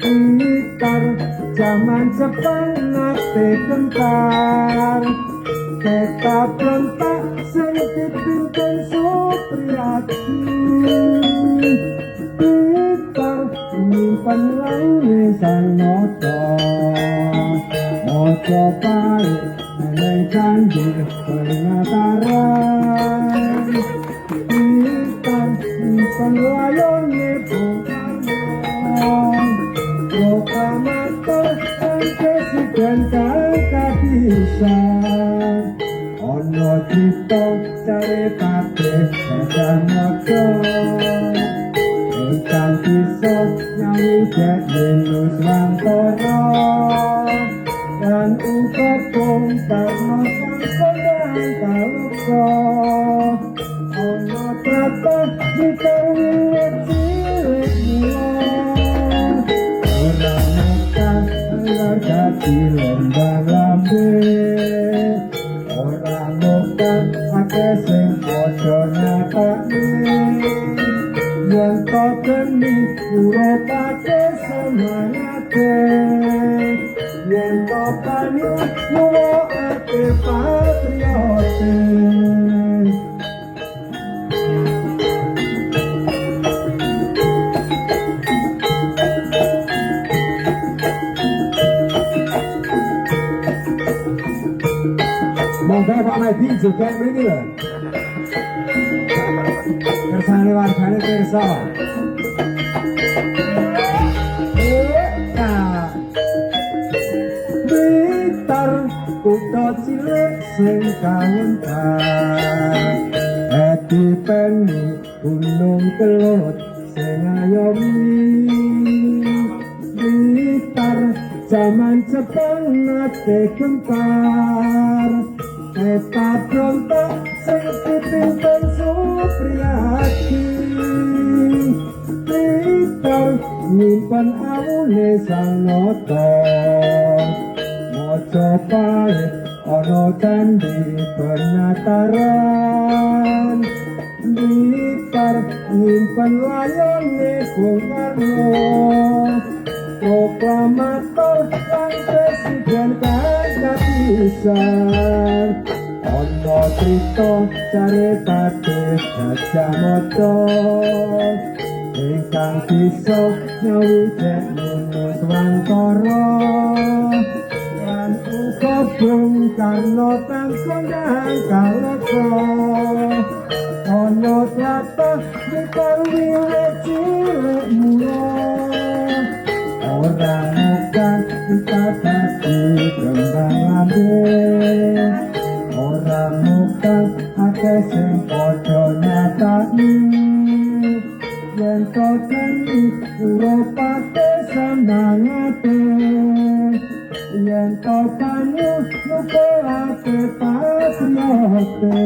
Gitar zaman Jepang nate kentar Kita bentak sing dipimpin Supriyadi Gitar nyimpen laune sang noto Mojo baik meneng candi pengataran Gitar nyimpen layone bukan Proklamator dan presiden kakak bisa Ono cipta caritate Gajah Mada Ingkang bisa nyanyi Dek Nuswantara Dan uga Bung Karno sang kondang kaleka Ono tratah mikir wiwit cilik mula Ora mekar lar dadi lembang lambe Ora mekar akeh sing padha nyatake Yen to geni uripake semangate Yen to banyu nuwuake patriote Monggo Pak Medi juga mriki lho. Kersane wargane pirsa. Gitar kutha cilik sing kawentar. Edi pengi gunung kelut sing ayomi. Gitar zaman Jepang nate gempar. Eta brontak sing dipimpin Supriyadi Gitar nyimpen awune sang nata Mojo pahit ana candi penataran Gitar nyimpen layone Bung Karno Proklamator lan presiden kakak bisa Ono crita caritate Gajah Mada Ingkang bisa nyawi Dek Nuswantara Lan uga Bung Karno kang kondang kaleka Ono tlatah mikir wiwit cilik mula Ora mekar kita dadi kembang lambe Ora mekar akeh sing padha nyatake Yen to geni uripake semangate Yen to banyu nuwuake patriote